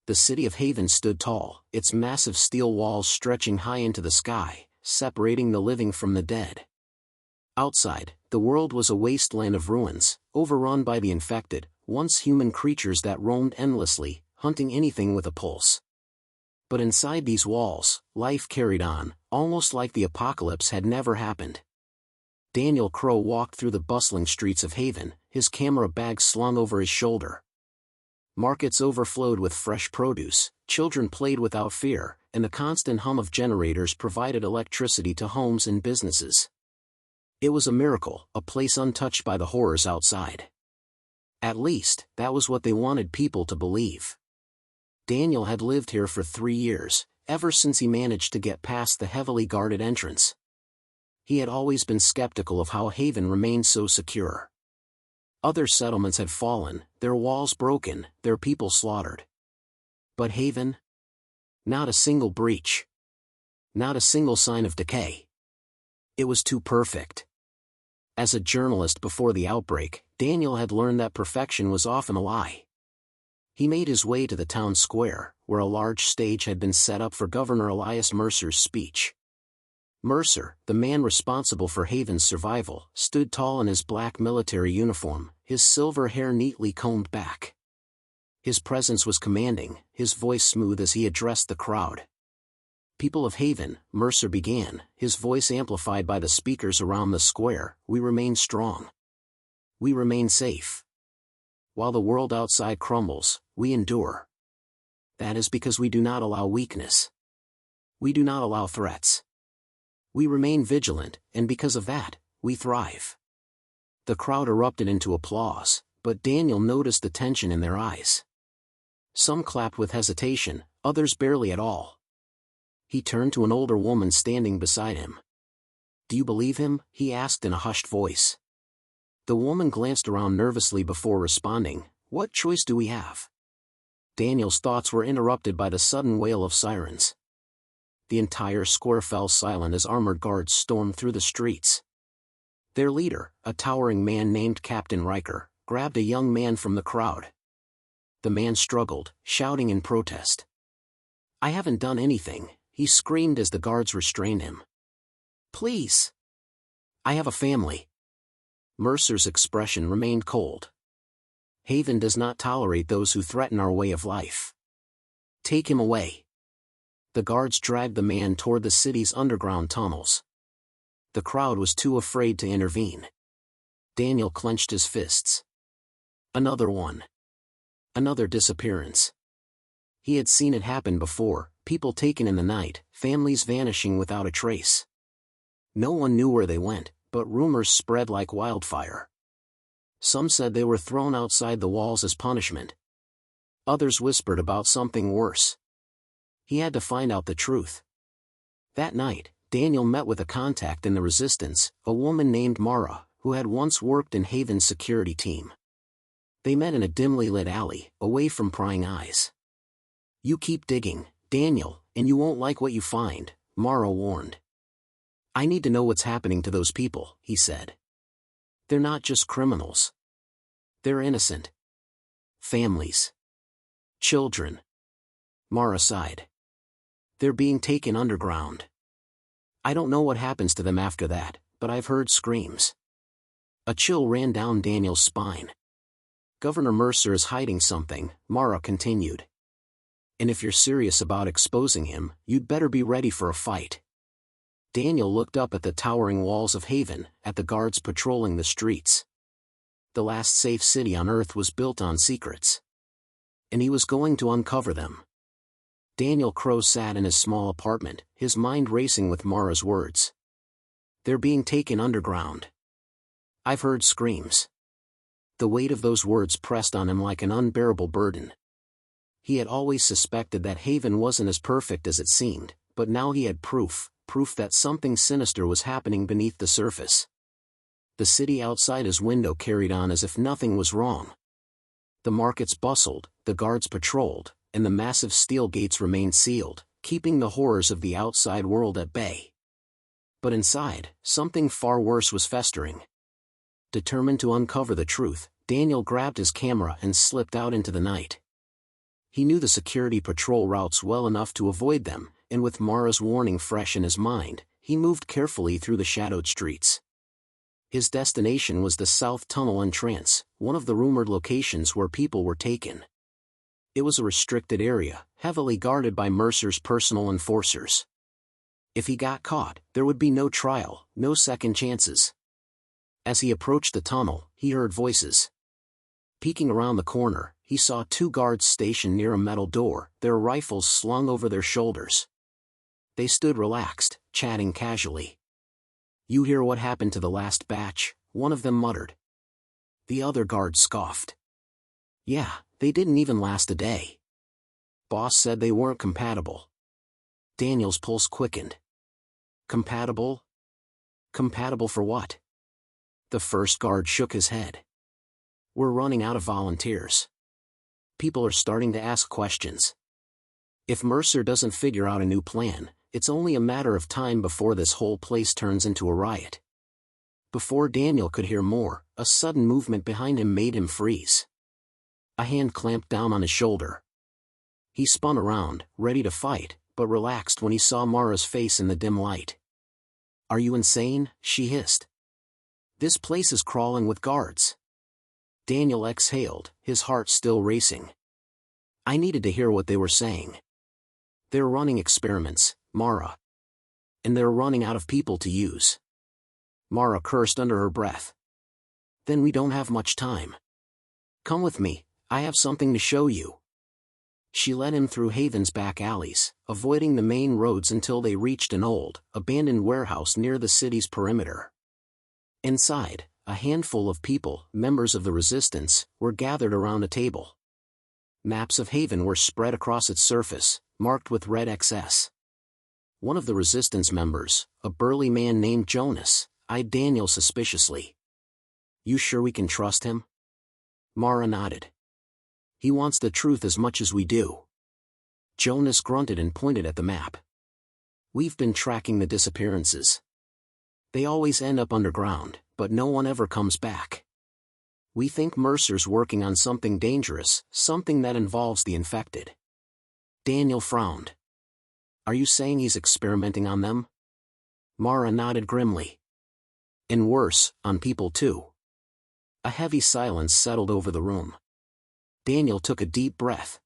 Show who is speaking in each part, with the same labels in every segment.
Speaker 1: The city of Haven stood tall, its massive steel walls stretching high into the sky, separating the living from the dead. Outside, the world was a wasteland of ruins, overrun by the infected, once human creatures that roamed endlessly, hunting anything with a pulse. But inside these walls, life carried on, almost like the apocalypse had never happened. Daniel Crow walked through the bustling streets of Haven, his camera bag slung over his shoulder. Markets overflowed with fresh produce, children played without fear, and the constant hum of generators provided electricity to homes and businesses. It was a miracle, a place untouched by the horrors outside. At least, that was what they wanted people to believe. Daniel had lived here for 3 years, ever since he managed to get past the heavily guarded entrance. He had always been skeptical of how Haven remained so secure. Other settlements had fallen, their walls broken, their people slaughtered. But Haven? Not a single breach. Not a single sign of decay. It was too perfect. As a journalist before the outbreak, Daniel had learned that perfection was often a lie. He made his way to the town square, where a large stage had been set up for Governor Elias Mercer's speech. Mercer, the man responsible for Haven's survival, stood tall in his black military uniform, his silver hair neatly combed back. His presence was commanding, his voice smooth as he addressed the crowd. "People of Haven," Mercer began, his voice amplified by the speakers around the square, "we remain strong. We remain safe. While the world outside crumbles, we endure. That is because we do not allow weakness. We do not allow threats. We remain vigilant, and because of that, we thrive." The crowd erupted into applause, but Daniel noticed the tension in their eyes. Some clapped with hesitation, others barely at all. He turned to an older woman standing beside him. "Do you believe him?" he asked in a hushed voice. The woman glanced around nervously before responding, "What choice do we have?" Daniel's thoughts were interrupted by the sudden wail of sirens. The entire square fell silent as armored guards stormed through the streets. Their leader, a towering man named Captain Riker, grabbed a young man from the crowd. The man struggled, shouting in protest. "I haven't done anything," he screamed as the guards restrained him. "Please. I have a family." Mercer's expression remained cold. "Haven does not tolerate those who threaten our way of life. Take him away." The guards dragged the man toward the city's underground tunnels. The crowd was too afraid to intervene. Daniel clenched his fists. Another one. Another disappearance. He had seen it happen before, people taken in the night, families vanishing without a trace. No one knew where they went, but rumors spread like wildfire. Some said they were thrown outside the walls as punishment. Others whispered about something worse. He had to find out the truth. That night, Daniel met with a contact in the Resistance, a woman named Mara, who had once worked in Haven's security team. They met in a dimly lit alley, away from prying eyes. "You keep digging, Daniel, and you won't like what you find," Mara warned. "I need to know what's happening to those people," he said. "They're not just criminals. They're innocent. Families. Children." Mara sighed. "They're being taken underground. I don't know what happens to them after that, but I've heard screams." A chill ran down Daniel's spine. "Governor Mercer is hiding something," Mara continued. "And if you're serious about exposing him, you'd better be ready for a fight." Daniel looked up at the towering walls of Haven, at the guards patrolling the streets. The last safe city on Earth was built on secrets. And he was going to uncover them. Daniel Crow sat in his small apartment, his mind racing with Mara's words. "They're being taken underground. I've heard screams." The weight of those words pressed on him like an unbearable burden. He had always suspected that Haven wasn't as perfect as it seemed, but now he had proof that something sinister was happening beneath the surface. The city outside his window carried on as if nothing was wrong. The markets bustled, the guards patrolled, and the massive steel gates remained sealed, keeping the horrors of the outside world at bay. But inside, something far worse was festering. Determined to uncover the truth, Daniel grabbed his camera and slipped out into the night. He knew the security patrol routes well enough to avoid them, and with Mara's warning fresh in his mind, he moved carefully through the shadowed streets. His destination was the South Tunnel entrance, one of the rumored locations where people were taken. It was a restricted area, heavily guarded by Mercer's personal enforcers. If he got caught, there would be no trial, no second chances. As he approached the tunnel, he heard voices. Peeking around the corner, he saw two guards stationed near a metal door, their rifles slung over their shoulders. They stood relaxed, chatting casually. "You hear what happened to the last batch?" one of them muttered. The other guard scoffed. "Yeah, they didn't even last a day. Boss said they weren't compatible." Daniel's pulse quickened. Compatible? Compatible for what? The first guard shook his head. "We're running out of volunteers. People are starting to ask questions. If Mercer doesn't figure out a new plan, it's only a matter of time before this whole place turns into a riot." Before Daniel could hear more, a sudden movement behind him made him freeze. A hand clamped down on his shoulder. He spun around, ready to fight, but relaxed when he saw Mara's face in the dim light. "Are you insane?" she hissed. "This place is crawling with guards." Daniel exhaled, his heart still racing. I needed to hear what they were saying. "They're running experiments, Mara. And they're running out of people to use." Mara cursed under her breath. "Then we don't have much time. Come with me, I have something to show you." She led him through Haven's back alleys, avoiding the main roads until they reached an old, abandoned warehouse near the city's perimeter. Inside, a handful of people, members of the Resistance, were gathered around a table. Maps of Haven were spread across its surface, marked with red XS. One of the Resistance members, a burly man named Jonas, eyed Daniel suspiciously. "You sure we can trust him?" Mara nodded. "He wants the truth as much as we do." Jonas grunted and pointed at the map. "We've been tracking the disappearances. They always end up underground, but no one ever comes back. We think Mercer's working on something dangerous, something that involves the infected." Daniel frowned. "Are you saying he's experimenting on them?" Mara nodded grimly. "And worse, on people too." A heavy silence settled over the room. Daniel took a deep breath.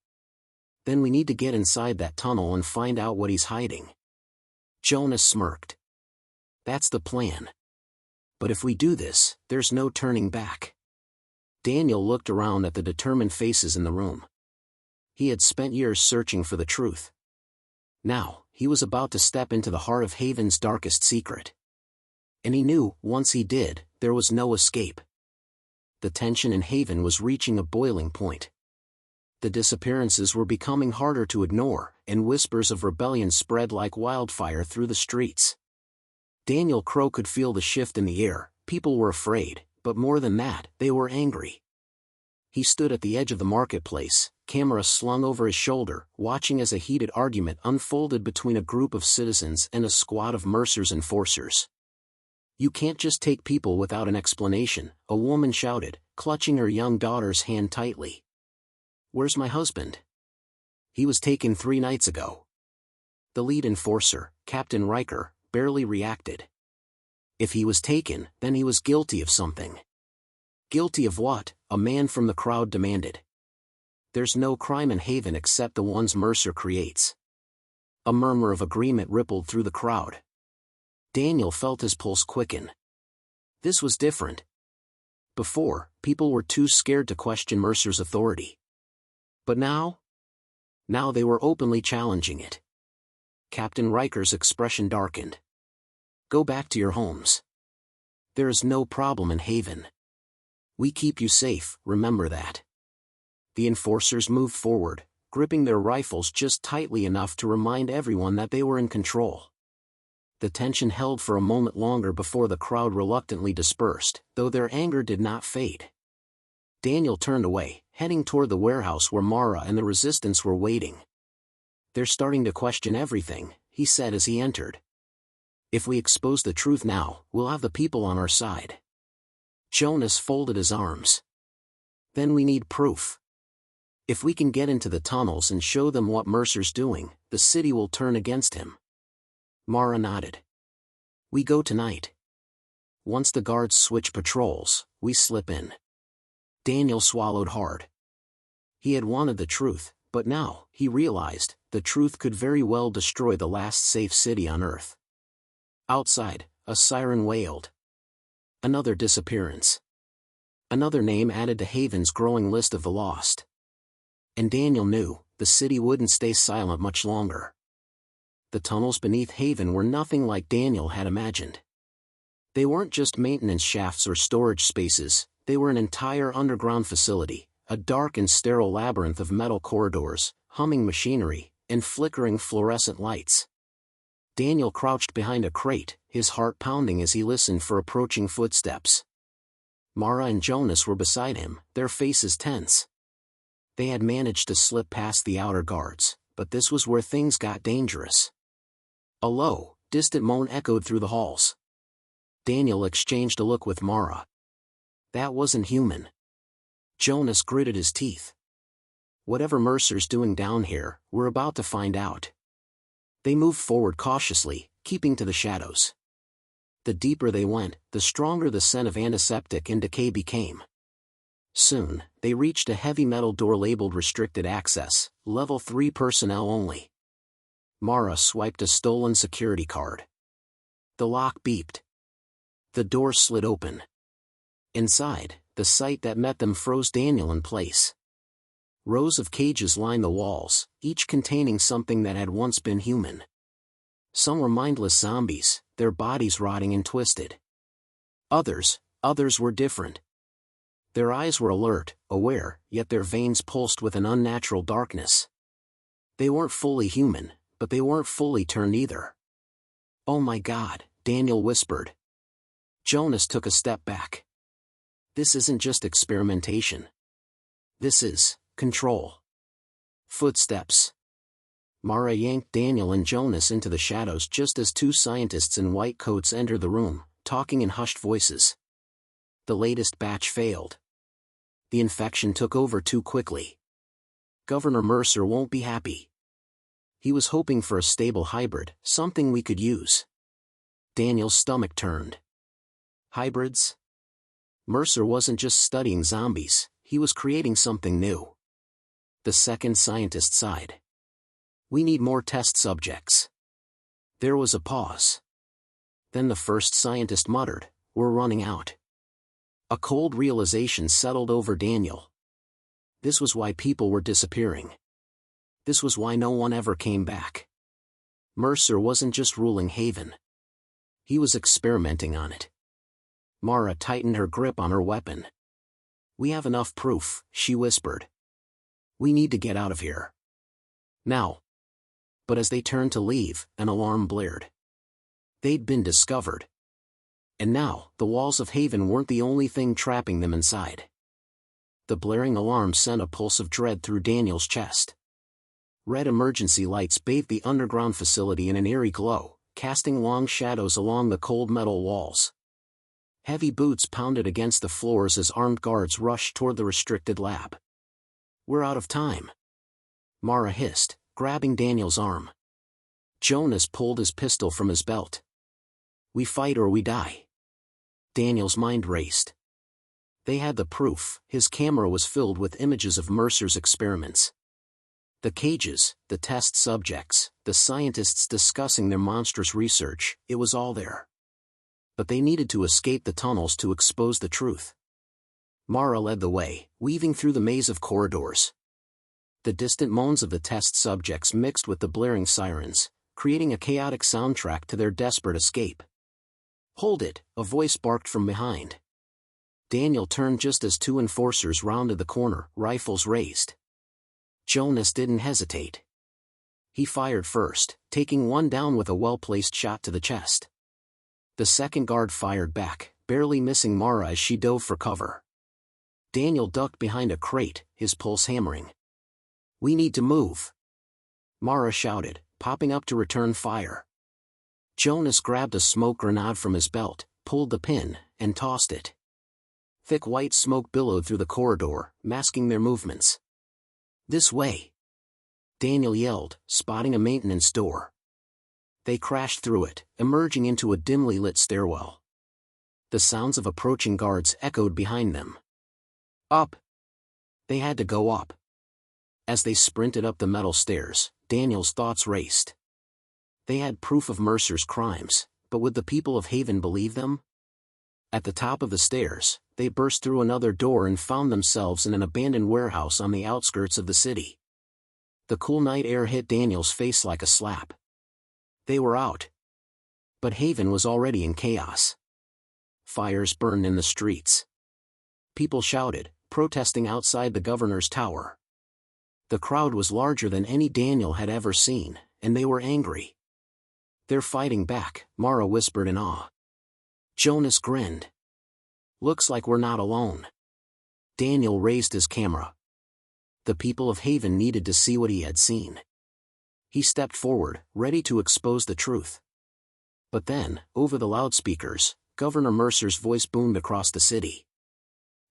Speaker 1: "Then we need to get inside that tunnel and find out what he's hiding." Jonas smirked. "That's the plan. But if we do this, there's no turning back." Daniel looked around at the determined faces in the room. He had spent years searching for the truth. Now, he was about to step into the heart of Haven's darkest secret. And he knew, once he did, there was no escape. The tension in Haven was reaching a boiling point. The disappearances were becoming harder to ignore, and whispers of rebellion spread like wildfire through the streets. Daniel Crow could feel the shift in the air. People were afraid, but more than that, they were angry. He stood at the edge of the marketplace, camera slung over his shoulder, watching as a heated argument unfolded between a group of citizens and a squad of Mercer's enforcers. "You can't just take people without an explanation," a woman shouted, clutching her young daughter's hand tightly. "Where's my husband? He was taken 3 nights ago." The lead enforcer, Captain Riker, barely reacted. If he was taken, then he was guilty of something. Guilty of what? A man from the crowd demanded. "There's no crime in Haven except the ones Mercer creates." A murmur of agreement rippled through the crowd. Daniel felt his pulse quicken. This was different. Before, people were too scared to question Mercer's authority. But now? Now they were openly challenging it. Captain Riker's expression darkened. "Go back to your homes. There is no problem in Haven. We keep you safe, remember that." The enforcers moved forward, gripping their rifles just tightly enough to remind everyone that they were in control. The tension held for a moment longer before the crowd reluctantly dispersed, though their anger did not fade. Daniel turned away, heading toward the warehouse where Mara and the Resistance were waiting. "They're starting to question everything," he said as he entered. "If we expose the truth now, we'll have the people on our side." Jonas folded his arms. "Then we need proof." If we can get into the tunnels and show them what Mercer's doing, the city will turn against him. Mara nodded. We go tonight. Once the guards switch patrols, we slip in. Daniel swallowed hard. He had wanted the truth, but now, he realized, the truth could very well destroy the last safe city on Earth. Outside, a siren wailed. Another disappearance. Another name added to Haven's growing list of the lost. And Daniel knew, the city wouldn't stay silent much longer. The tunnels beneath Haven were nothing like Daniel had imagined. They weren't just maintenance shafts or storage spaces, they were an entire underground facility, a dark and sterile labyrinth of metal corridors, humming machinery, and flickering fluorescent lights. Daniel crouched behind a crate, his heart pounding as he listened for approaching footsteps. Mara and Jonas were beside him, their faces tense. They had managed to slip past the outer guards, but this was where things got dangerous. A low, distant moan echoed through the halls. Daniel exchanged a look with Mara. That wasn't human. Jonas gritted his teeth. Whatever Mercer's doing down here, we're about to find out. They moved forward cautiously, keeping to the shadows. The deeper they went, the stronger the scent of antiseptic and decay became. Soon, they reached a heavy metal door labeled Restricted Access, Level 3 personnel only. Mara swiped a stolen security card. The lock beeped. The door slid open. Inside, the sight that met them froze Daniel in place. Rows of cages lined the walls, each containing something that had once been human. Some were mindless zombies, their bodies rotting and twisted. Others were different. Their eyes were alert, aware, yet their veins pulsed with an unnatural darkness. They weren't fully human, but they weren't fully turned either. Oh my God, Daniel whispered. Jonas took a step back. This isn't just experimentation. This is control. Footsteps. Mara yanked Daniel and Jonas into the shadows just as two scientists in white coats entered the room, talking in hushed voices. The latest batch failed. The infection took over too quickly. Governor Mercer won't be happy. He was hoping for a stable hybrid, something we could use. Daniel's stomach turned. Hybrids? Mercer wasn't just studying zombies, he was creating something new. The second scientist sighed. We need more test subjects. There was a pause. Then the first scientist muttered, we're running out. A cold realization settled over Daniel. This was why people were disappearing. This was why no one ever came back. Mercer wasn't just ruling Haven. He was experimenting on it. Mara tightened her grip on her weapon. We have enough proof, she whispered. We need to get out of here. Now. But as they turned to leave, an alarm blared. They'd been discovered. And now, the walls of Haven weren't the only thing trapping them inside. The blaring alarm sent a pulse of dread through Daniel's chest. Red emergency lights bathed the underground facility in an eerie glow, casting long shadows along the cold metal walls. Heavy boots pounded against the floors as armed guards rushed toward the restricted lab. We're out of time. Mara hissed, grabbing Daniel's arm. Jonas pulled his pistol from his belt. We fight or we die. Daniel's mind raced. They had the proof, his camera was filled with images of Mercer's experiments. The cages, the test subjects, the scientists discussing their monstrous research, it was all there. But they needed to escape the tunnels to expose the truth. Mara led the way, weaving through the maze of corridors. The distant moans of the test subjects mixed with the blaring sirens, creating a chaotic soundtrack to their desperate escape. Hold it, a voice barked from behind. Daniel turned just as two enforcers rounded the corner, rifles raised. Jonas didn't hesitate. He fired first, taking one down with a well-placed shot to the chest. The second guard fired back, barely missing Mara as she dove for cover. Daniel ducked behind a crate, his pulse hammering. We need to move. Mara shouted, popping up to return fire. Jonas grabbed a smoke grenade from his belt, pulled the pin, and tossed it. Thick white smoke billowed through the corridor, masking their movements. "This way!" Daniel yelled, spotting a maintenance door. They crashed through it, emerging into a dimly lit stairwell. The sounds of approaching guards echoed behind them. Up! They had to go up. As they sprinted up the metal stairs, Daniel's thoughts raced. They had proof of Mercer's crimes, but would the people of Haven believe them? At the top of the stairs, they burst through another door and found themselves in an abandoned warehouse on the outskirts of the city. The cool night air hit Daniel's face like a slap. They were out. But Haven was already in chaos. Fires burned in the streets. People shouted, protesting outside the governor's tower. The crowd was larger than any Daniel had ever seen, and they were angry. "They're fighting back," Mara whispered in awe. Jonas grinned. "Looks like we're not alone." Daniel raised his camera. The people of Haven needed to see what he had seen. He stepped forward, ready to expose the truth. But then, over the loudspeakers, Governor Mercer's voice boomed across the city.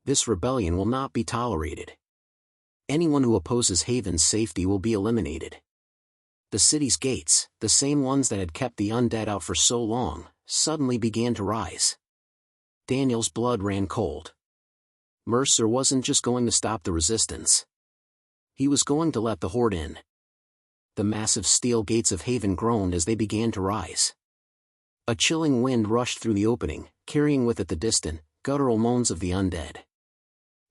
Speaker 1: "This rebellion will not be tolerated. Anyone who opposes Haven's safety will be eliminated." The city's gates, the same ones that had kept the undead out for so long, suddenly began to rise. Daniel's blood ran cold. Mercer wasn't just going to stop the resistance. He was going to let the horde in. The massive steel gates of Haven groaned as they began to rise. A chilling wind rushed through the opening, carrying with it the distant, guttural moans of the undead.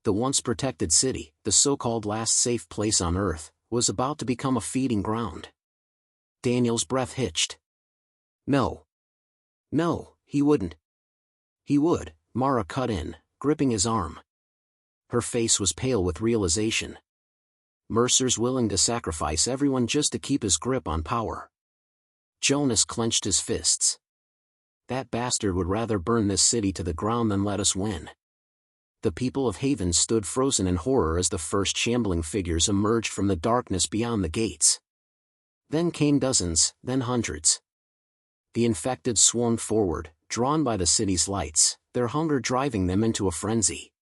Speaker 1: The once protected city, the so-called last safe place on Earth, was about to become a feeding ground. Daniel's breath hitched. No. No, he wouldn't. He would, Mara cut in, gripping his arm. Her face was pale with realization. Mercer's willing to sacrifice everyone just to keep his grip on power. Jonas clenched his fists. That bastard would rather burn this city to the ground than let us win. The people of Haven stood frozen in horror as the first shambling figures emerged from the darkness beyond the gates. Then came dozens, then hundreds. The infected swarmed forward, drawn by the city's lights, their hunger driving them into a frenzy.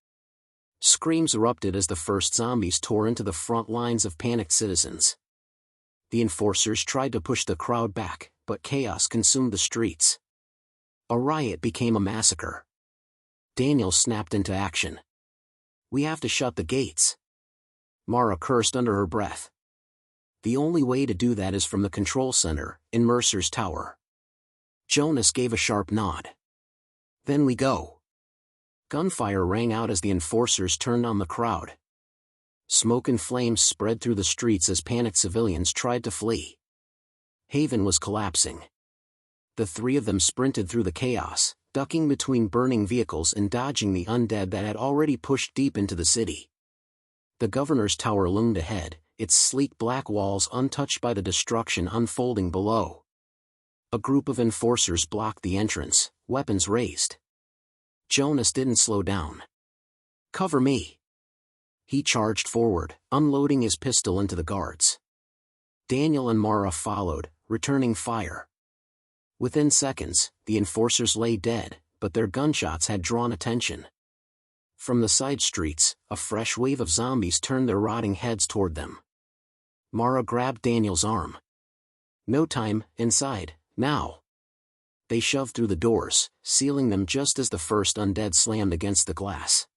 Speaker 1: Screams erupted as the first zombies tore into the front lines of panicked citizens. The enforcers tried to push the crowd back, but chaos consumed the streets. A riot became a massacre. Daniel snapped into action. "We have to shut the gates." Mara cursed under her breath. "The only way to do that is from the control center, in Mercer's tower." Jonas gave a sharp nod. "Then we go." Gunfire rang out as the enforcers turned on the crowd. Smoke and flames spread through the streets as panicked civilians tried to flee. Haven was collapsing. The three of them sprinted through the chaos, ducking between burning vehicles and dodging the undead that had already pushed deep into the city. The governor's tower loomed ahead, its sleek black walls untouched by the destruction unfolding below. A group of enforcers blocked the entrance, weapons raised. Jonas didn't slow down. "Cover me." He charged forward, unloading his pistol into the guards. Daniel and Mara followed, returning fire. Within seconds, the enforcers lay dead, but their gunshots had drawn attention. From the side streets, a fresh wave of zombies turned their rotting heads toward them. Mara grabbed Daniel's arm. "No time, inside, now." They shoved through the doors, sealing them just as the first undead slammed against the glass.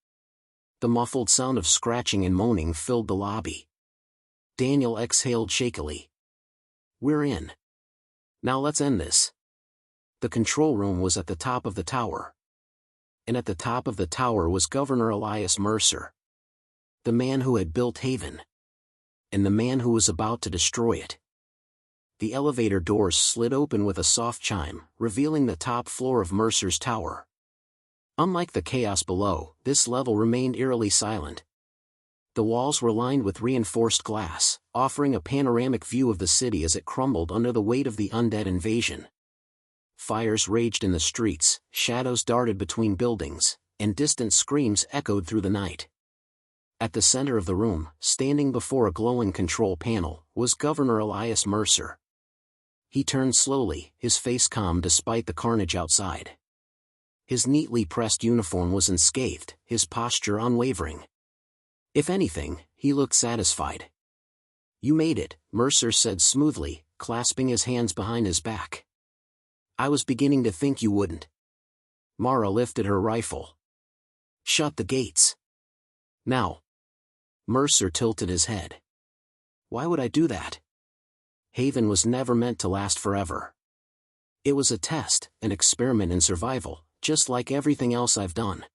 Speaker 1: The muffled sound of scratching and moaning filled the lobby. Daniel exhaled shakily. "We're in. Now let's end this." The control room was at the top of the tower. And at the top of the tower was Governor Elias Mercer. The man who had built Haven. And the man who was about to destroy it. The elevator doors slid open with a soft chime, revealing the top floor of Mercer's tower. Unlike the chaos below, this level remained eerily silent. The walls were lined with reinforced glass, offering a panoramic view of the city as it crumbled under the weight of the undead invasion. Fires raged in the streets, shadows darted between buildings, and distant screams echoed through the night. At the center of the room, standing before a glowing control panel, was Governor Elias Mercer. He turned slowly, his face calm despite the carnage outside. His neatly pressed uniform was unscathed, his posture unwavering. If anything, he looked satisfied. You made it, Mercer said smoothly, clasping his hands behind his back. I was beginning to think you wouldn't. Mara lifted her rifle. Shut the gates. Now. Mercer tilted his head. Why would I do that? Haven was never meant to last forever. It was a test, an experiment in survival, just like everything else I've done.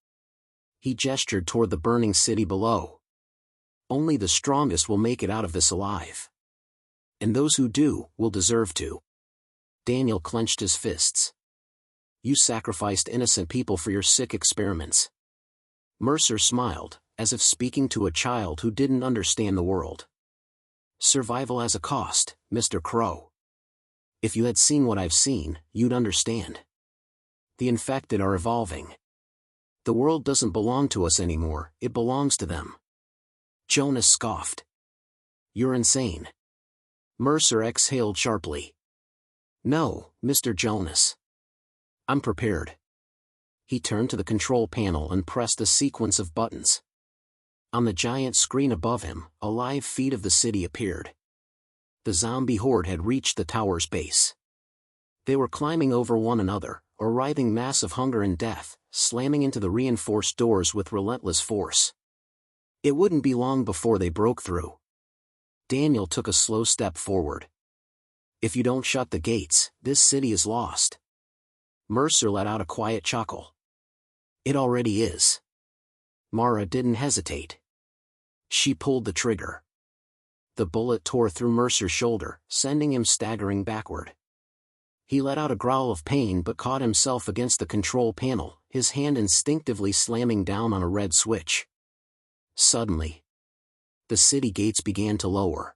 Speaker 1: He gestured toward the burning city below. Only the strongest will make it out of this alive. And those who do, will deserve to. Daniel clenched his fists. You sacrificed innocent people for your sick experiments. Mercer smiled, as if speaking to a child who didn't understand the world. Survival has a cost, Mr. Crow. If you had seen what I've seen, you'd understand. The infected are evolving. The world doesn't belong to us anymore, it belongs to them. Jonas scoffed. You're insane. Mercer exhaled sharply. No, Mr. Jonas. I'm prepared. He turned to the control panel and pressed a sequence of buttons. On the giant screen above him, a live feed of the city appeared. The zombie horde had reached the tower's base. They were climbing over one another, a writhing mass of hunger and death, slamming into the reinforced doors with relentless force. It wouldn't be long before they broke through. Daniel took a slow step forward. If you don't shut the gates, this city is lost. Mercer let out a quiet chuckle. It already is. Mara didn't hesitate. She pulled the trigger. The bullet tore through Mercer's shoulder, sending him staggering backward. He let out a growl of pain but caught himself against the control panel, his hand instinctively slamming down on a red switch. Suddenly, the city gates began to lower.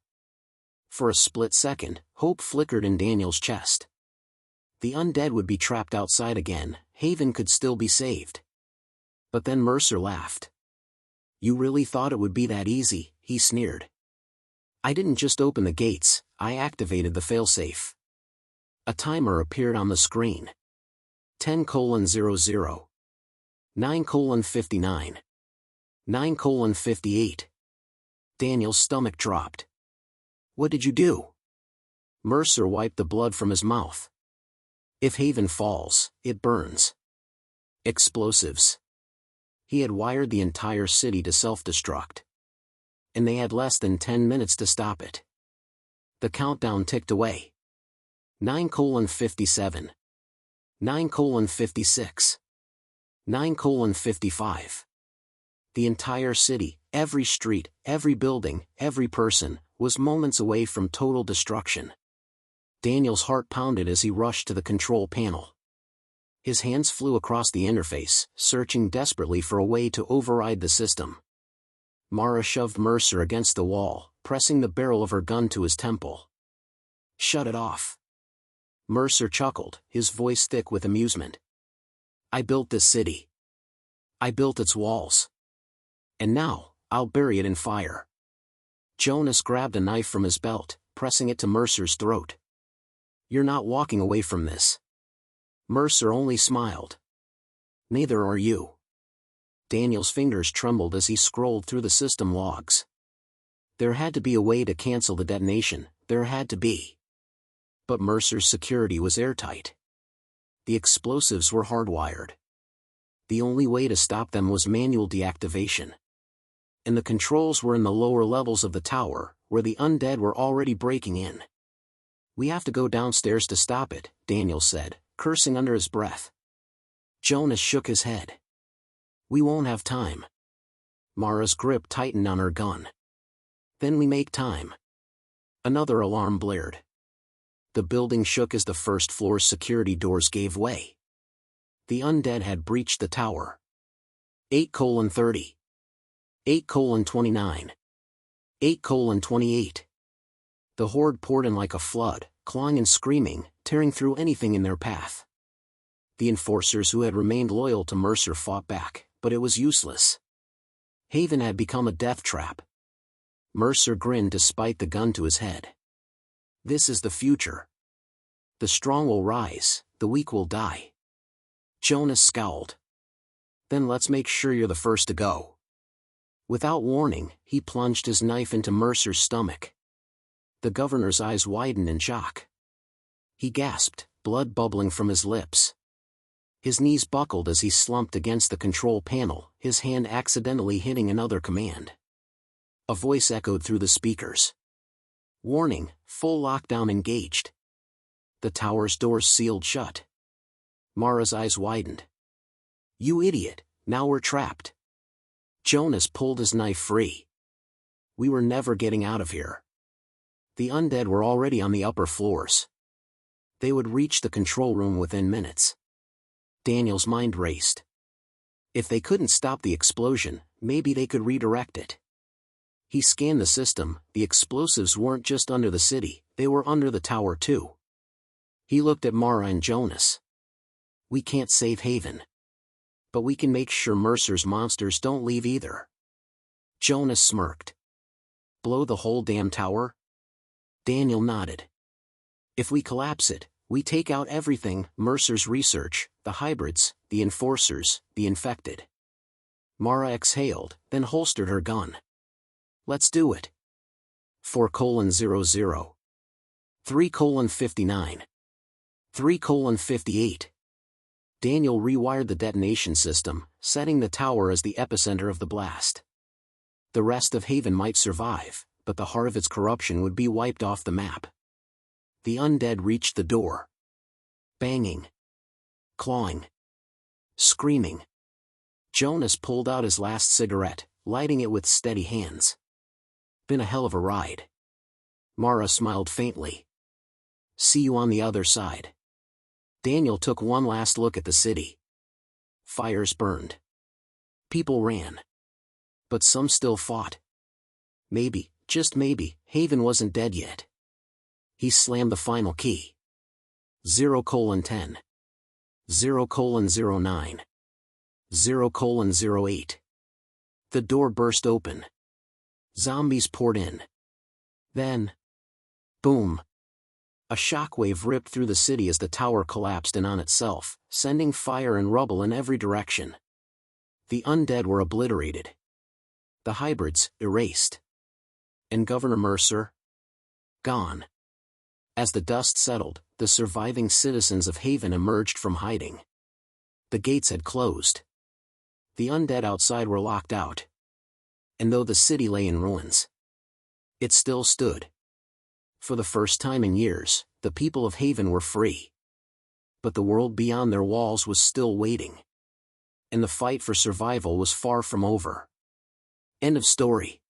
Speaker 1: For a split second, hope flickered in Daniel's chest. The undead would be trapped outside again, Haven could still be saved. But then Mercer laughed. You really thought it would be that easy, he sneered. I didn't just open the gates, I activated the failsafe. A timer appeared on the screen. 10:00. 9:59. 9:58. Daniel's stomach dropped. What did you do? Mercer wiped the blood from his mouth. If Haven falls, it burns. Explosives. He had wired the entire city to self-destruct. And they had less than 10 minutes to stop it. The countdown ticked away. 9:57. 9:56. 9:55. The entire city, every street, every building, every person, was moments away from total destruction. Daniel's heart pounded as he rushed to the control panel. His hands flew across the interface, searching desperately for a way to override the system. Mara shoved Mercer against the wall, pressing the barrel of her gun to his temple. Shut it off. Mercer chuckled, his voice thick with amusement. I built this city. I built its walls. And now, I'll bury it in fire. Jonas grabbed a knife from his belt, pressing it to Mercer's throat. You're not walking away from this. Mercer only smiled. Neither are you. Daniel's fingers trembled as he scrolled through the system logs. There had to be a way to cancel the detonation, there had to be. But Mercer's security was airtight. The explosives were hardwired. The only way to stop them was manual deactivation. And the controls were in the lower levels of the tower, where the undead were already breaking in. We have to go downstairs to stop it, Daniel said, cursing under his breath. Jonas shook his head. We won't have time. Mara's grip tightened on her gun. Then we make time. Another alarm blared. The building shook as the first floor's security doors gave way. The undead had breached the tower. 8:30. 8:29. 8:28. The horde poured in like a flood, clawing and screaming, tearing through anything in their path. The enforcers who had remained loyal to Mercer fought back, but it was useless. Haven had become a death trap. Mercer grinned despite the gun to his head. This is the future. The strong will rise, the weak will die. Jonas scowled. Then let's make sure you're the first to go. Without warning, he plunged his knife into Mercer's stomach. The governor's eyes widened in shock. He gasped, blood bubbling from his lips. His knees buckled as he slumped against the control panel, his hand accidentally hitting another command. A voice echoed through the speakers. Warning, full lockdown engaged. The tower's doors sealed shut. Mara's eyes widened. You idiot, now we're trapped. Jonas pulled his knife free. We were never getting out of here. The undead were already on the upper floors. They would reach the control room within minutes. Daniel's mind raced. If they couldn't stop the explosion, maybe they could redirect it. He scanned the system. The explosives weren't just under the city, they were under the tower too. He looked at Mara and Jonas. We can't save Haven. But we can make sure Mercer's monsters don't leave either. Jonas smirked. Blow the whole damn tower? Daniel nodded. If we collapse it, we take out everything, Mercer's research, the hybrids, the enforcers, the infected. Mara exhaled, then holstered her gun. Let's do it. 4:00. 3:59. 3:58. Daniel rewired the detonation system, setting the tower as the epicenter of the blast. The rest of Haven might survive, but the heart of its corruption would be wiped off the map. The undead reached the door. Banging. Clawing. Screaming. Jonas pulled out his last cigarette, lighting it with steady hands. Been a hell of a ride. Mara smiled faintly. See you on the other side. Daniel took one last look at the city. Fires burned. People ran. But some still fought. Maybe, just maybe, Haven wasn't dead yet. He slammed the final key. 0:10. 0:09. 0:08. The door burst open. Zombies poured in. Then, boom. A shockwave ripped through the city as the tower collapsed in on itself, sending fire and rubble in every direction. The undead were obliterated. The hybrids, erased. And Governor Mercer? Gone. As the dust settled, the surviving citizens of Haven emerged from hiding. The gates had closed. The undead outside were locked out. And though the city lay in ruins, it still stood. For the first time in years, the people of Haven were free. But the world beyond their walls was still waiting. And the fight for survival was far from over. End of story.